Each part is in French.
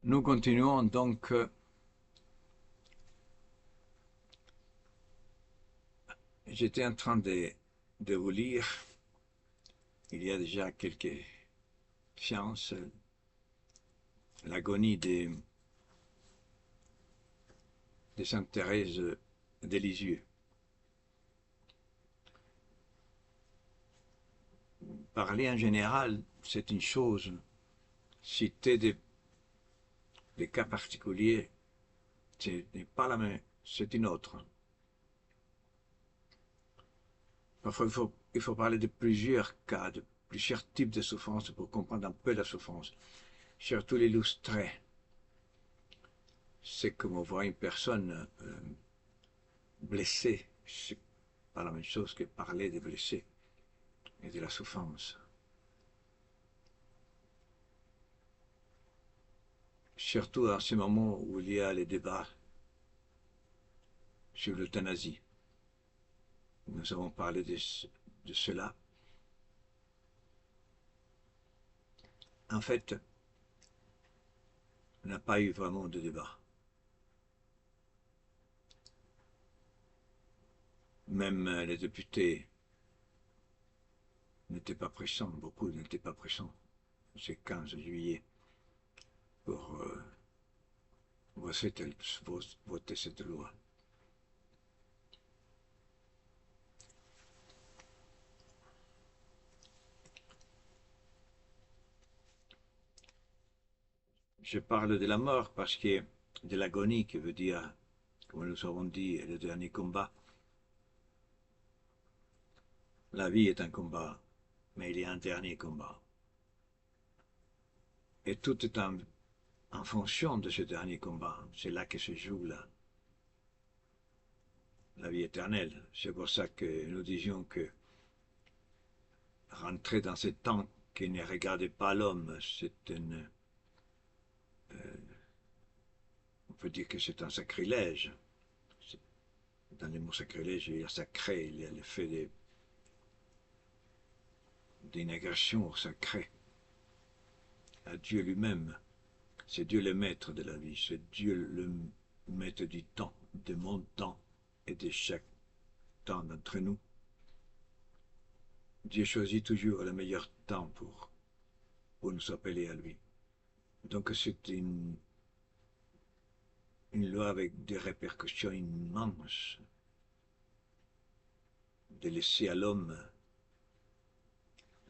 Nous continuons donc. J'étais en train de vous lire, il y a déjà quelques séances, l'agonie de Sainte Thérèse de Lisieux. Parler en général, c'est une chose. Citer des cas particuliers, ce n'est pas la même, c'est une autre. Parfois, il faut parler de plusieurs cas, de plusieurs types de souffrance pour comprendre un peu la souffrance. Surtout l'illustrer. C'est comme on voit une personne blessée. C'est pas la même chose que parler des blessés et de la souffrance. Surtout à ce moment où il y a les débats sur l'euthanasie. Nous avons parlé de cela. En fait, il n'y a pas eu vraiment de débat. Même les députés n'étaient pas pressants, beaucoup n'étaient pas pressants, ce 15 juillet, pour voter cette loi. Je parle de la mort parce que de l'agonie qui veut dire, comme nous avons dit, le dernier combat. La vie est un combat, mais il y a un dernier combat. Et tout est en fonction de ce dernier combat. C'est là que se joue la vie éternelle. C'est pour ça que nous disions que rentrer dans ce temps qui ne regardait pas l'homme, c'est une... on peut dire que c'est un sacrilège. Dans les mots sacrilège, il y a sacré, il y a le fait d'une agression au sacré, à Dieu lui-même. C'est Dieu le maître de la vie, c'est Dieu le maître du temps, de mon temps et de chaque temps d'entre nous. Dieu choisit toujours le meilleur temps pour nous appeler à lui. Donc c'est une loi avec des répercussions immenses de laisser à l'homme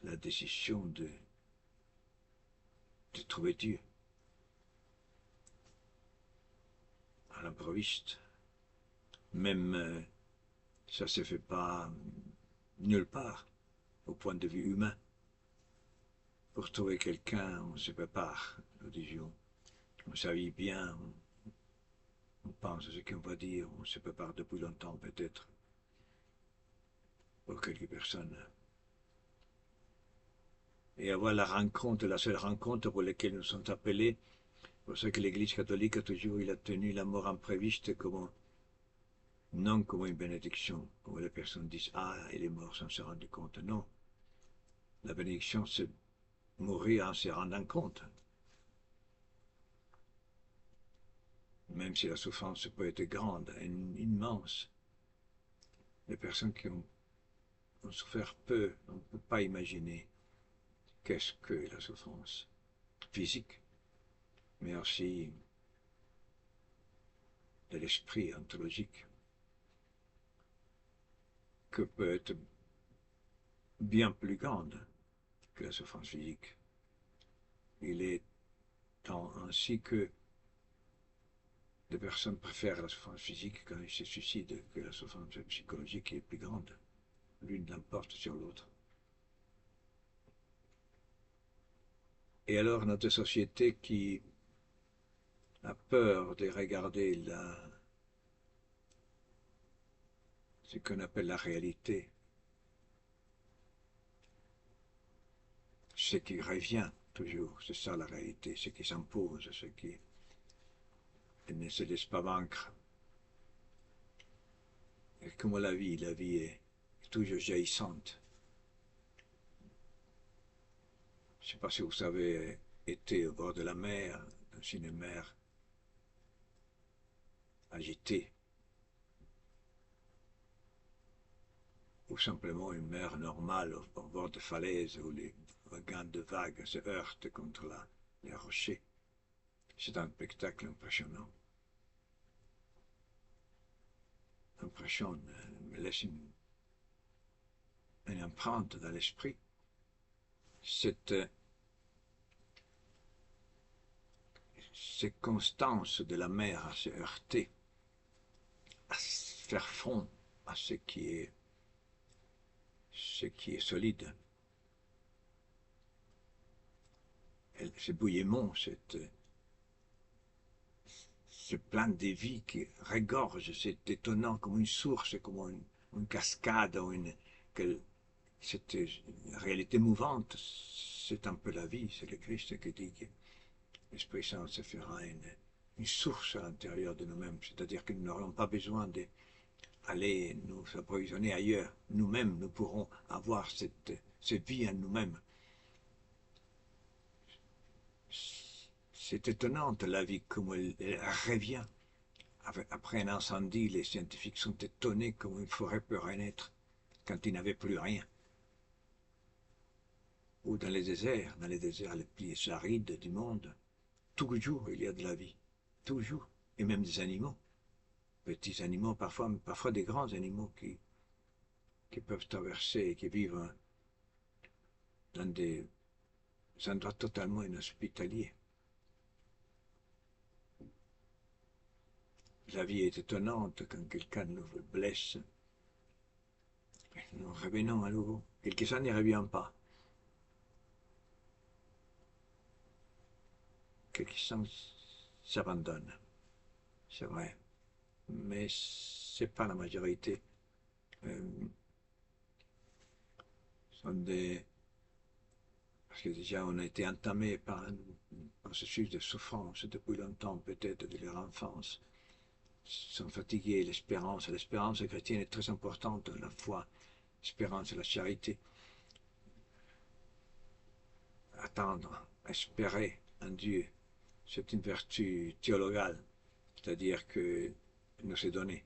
la décision de trouver Dieu à l'improviste. Même ça ne se fait pas nulle part au point de vue humain. Pour trouver quelqu'un, on se prépare, nous disions. On s'habille bien, on pense à ce qu'on va dire, on se prépare depuis longtemps peut-être pour quelques personnes. Et avoir la rencontre, la seule rencontre pour laquelle nous sommes appelés. C'est pour ça que l'Église catholique a toujours il a tenu la mort impréviste comme non comme une bénédiction, où les personnes disent ah il est mort sans se rendre compte. Non, la bénédiction c'est mourir en se rendant compte. Même si la souffrance peut être grande, immense. Les personnes qui ont souffert peu, on ne peut pas imaginer qu'est-ce que la souffrance physique, mais aussi de l'esprit ontologique, que peut être bien plus grande que la souffrance physique. Il est ainsi que des personnes préfèrent la souffrance physique quand ils se suicident que la souffrance psychologique est plus grande. L'une l'emporte sur l'autre. Et alors notre société qui a peur de regarder ce qu'on appelle la réalité, ce qui revient toujours, c'est ça la réalité, ce qui s'impose, ce qui ne se laisse pas vaincre. Et comme la vie est toujours jaillissante. Je ne sais pas si vous avez été au bord de la mer, c'est une mer agitée, ou simplement une mer normale au bord de falaise où les regains de vagues se heurtent contre les rochers. C'est un spectacle impressionnant. Impressionne, me laisse une empreinte dans l'esprit. Cette constance de la mer à se heurter, à faire front à ce qui est solide. Ce bouillement, ce plein de vie qui regorge, c'est étonnant comme une source, comme une cascade, cette réalité mouvante, c'est un peu la vie, c'est le Christ qui dit que l'Esprit Saint se fera une source à l'intérieur de nous-mêmes, c'est-à-dire que nous n'aurons pas besoin d'aller nous approvisionner ailleurs. Nous-mêmes, nous pourrons avoir cette vie en nous-mêmes. C'est étonnant la vie, comme elle revient. Après un incendie, les scientifiques sont étonnés comme une forêt peut renaître quand il n'avait plus rien. Ou dans les déserts les plus arides du monde, toujours il y a de la vie, toujours, et même des animaux, petits animaux, parfois des grands animaux qui peuvent traverser et qui vivent dans des endroits totalement inhospitaliers. La vie est étonnante quand quelqu'un nous blesse. Nous revenons à nouveau. Quelques-uns n'y reviennent pas. Quelques-uns s'abandonnent. C'est vrai. Mais ce n'est pas la majorité. Parce que déjà on a été entamé par un processus de souffrance depuis longtemps, peut-être de leur enfance. Ils sont fatigués, l'espérance chrétienne est très importante, la foi, l'espérance et la charité. Attendre, espérer en Dieu, c'est une vertu théologale, c'est-à-dire que nous est donné.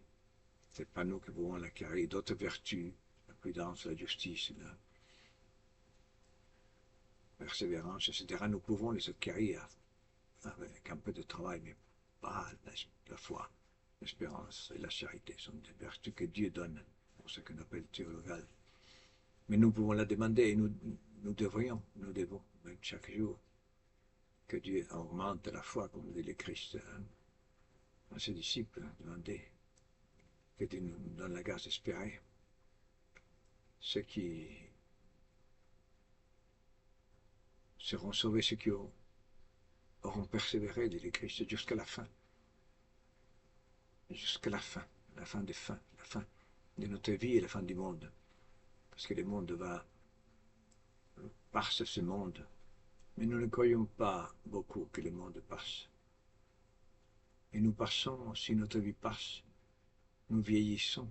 Ce n'est pas nous qui pouvons l'acquérir. D'autres vertus, la prudence, la justice, la persévérance, etc., nous pouvons les acquérir avec un peu de travail, mais pas la foi, l'espérance et la charité sont des vertus que Dieu donne, pour ce qu'on appelle théologal. Mais nous pouvons la demander et nous devons, même chaque jour, que Dieu augmente la foi, comme dit le Christ à ses disciples, demander que Dieu nous donne la grâce d'espérer. Ceux qui seront sauvés, ceux qui auront persévéré, dit le Christ, jusqu'à la fin. Jusqu'à la fin des fins, la fin de notre vie et la fin du monde. Parce que le monde passe ce monde. Mais nous ne croyons pas beaucoup que le monde passe. Et nous passons, si notre vie passe, nous vieillissons.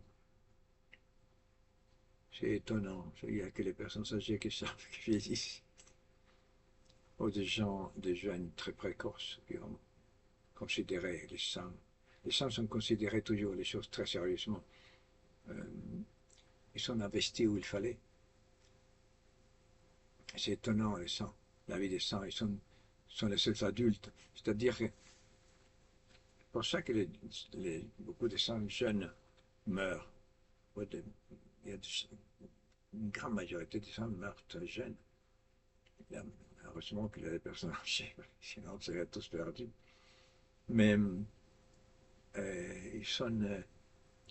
C'est étonnant, il n'y a que les personnes âgées qui savent qui vieillissent. Ou des jeunes très précoces qui ont considéré les saints. Les saints sont considérés toujours les choses très sérieusement. Ils sont investis où il fallait. C'est étonnant, les saints. La vie des saints, ils sont les seuls adultes. C'est-à-dire que c'est pour ça que beaucoup de saints jeunes meurent. Il y a une grande majorité des saints meurent très jeunes. Heureusement qu'il y a des personnes âgées, sinon on serait tous perdus. Mais ils sont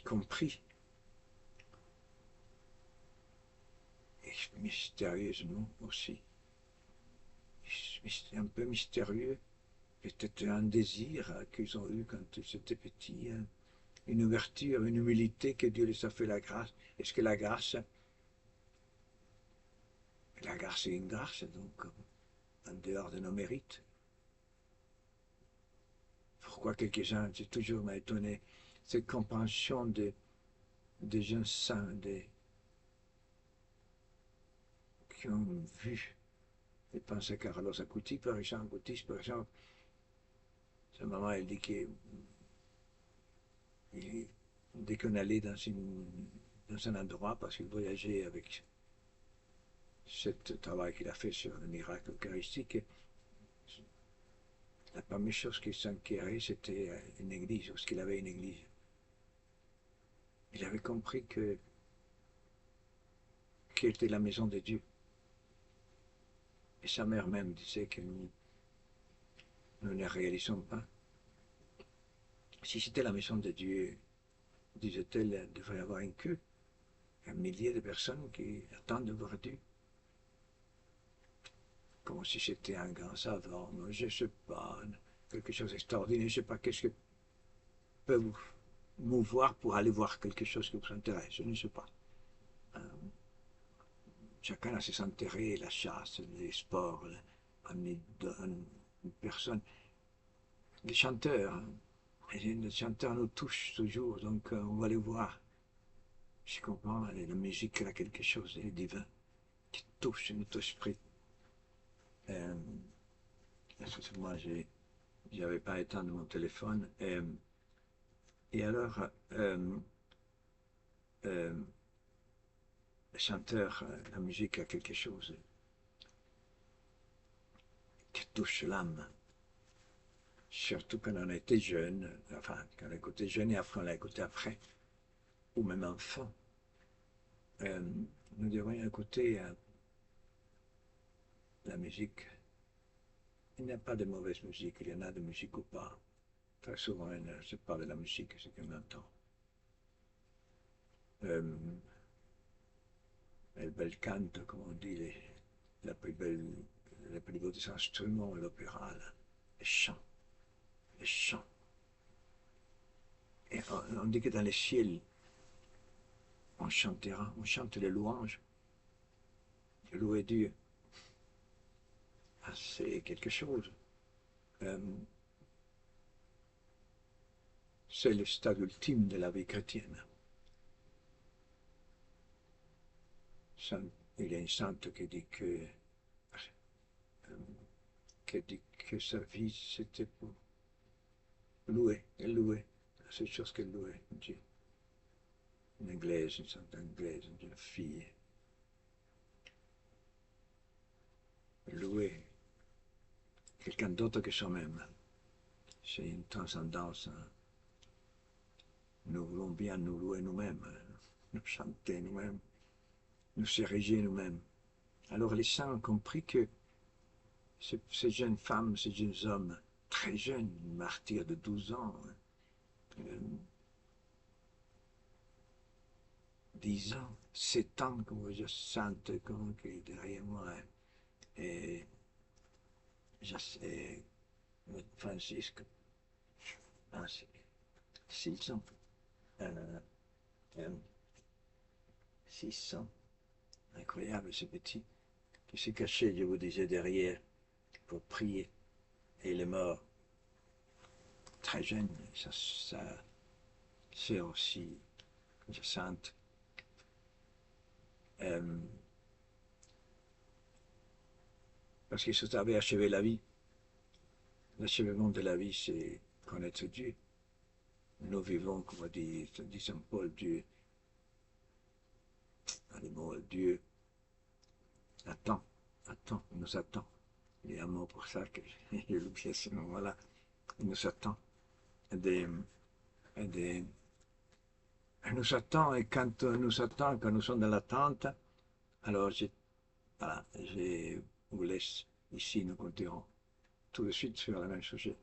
compris et mystérieusement aussi. C'est un peu mystérieux. Peut-être un désir qu'ils ont eu quand ils étaient petits, une ouverture, une humilité que Dieu les a fait la grâce. Est-ce que la grâce est une grâce, donc, en dehors de nos mérites? Pourquoi quelques-uns, j'ai toujours m'a étonné, cette compréhension des jeunes saints, qui ont vu, je pense à Carlos Acutis par exemple, Sa maman, elle dit que dès qu'on allait dans un endroit, parce qu'il voyageait avec ce travail qu'il a fait sur le miracle eucharistique, la première chose qu'il s'enquérait, c'était une église, parce qu'il avait une église. Il avait compris qu'elle était la maison de Dieu. Et sa mère même disait que nous ne réalisons pas. Si c'était la maison de Dieu, disait-elle, il devrait y avoir une queue, un millier de personnes qui attendent de voir Dieu. Comme si c'était un grand savant, je ne sais pas, quelque chose d'extraordinaire, je ne sais pas qu'est-ce que peut vous mouvoir pour aller voir quelque chose qui vous intéresse, je ne sais pas. Euh, Chacun a ses intérêts, la chasse, les sports, une personne. Les chanteurs, hein. Les chanteurs nous touchent toujours, donc on va les voir. Je comprends, la musique a quelque chose de divin qui touche notre esprit. Excusez-moi, j'avais pas éteint mon téléphone. Et alors, euh, le chanteur, la musique a quelque chose qui touche l'âme. Surtout quand on était jeune, enfin, quand on écoutait jeune et après on l'a écouté après, ou même enfant. Nous devrions écouter la musique. Il n'y a pas de mauvaise musique, il y en a de musique ou pas. Très souvent, c'est pas de la musique, c'est qu'on entend. Elle belle cante, comme on dit, la plus belle, les plus beaux des instruments, l'opéra, les chants, les chants. Et on dit que dans les ciels, on chantera, on chante les louanges, louer Dieu. Ah, c'est quelque chose. C'est le stade ultime de la vie chrétienne. Il y a une sainte qui dit que sa vie c'était pour louer, elle louait. C'est la seule chose qu'elle louait, Dieu. Une anglaise, une sainte anglaise, une fille. Louer quelqu'un d'autre que soi-même. C'est une transcendance. Hein. Nous voulons bien nous louer nous-mêmes, nous chanter nous-mêmes, nous s'ériger nous-mêmes. Alors les saints ont compris que ces jeunes femmes, ces jeunes hommes, très jeunes, martyrs de 12 ans, 10 ans, 7 ans, comme je sente qui est derrière moi, et Francisque, 6 ans, 6 ans, incroyable ce petit, qui s'est caché, je vous disais, derrière, pour prier, et il est mort très jeune, ça c'est aussi Jacinthe. Parce qu'il se savait achever la vie. L'achèvement de la vie, c'est connaître Dieu. Nous vivons, comme dit Saint Paul, Dieu, Dieu attend, il nous attend. Il y a un mot pour ça que j'ai oublié à ce moment-là. Il nous attend. Il nous attend, et quand nous attend, quand nous sommes dans l'attente, alors voilà, je vous laisse ici, nous continuerons tout de suite sur le même sujet.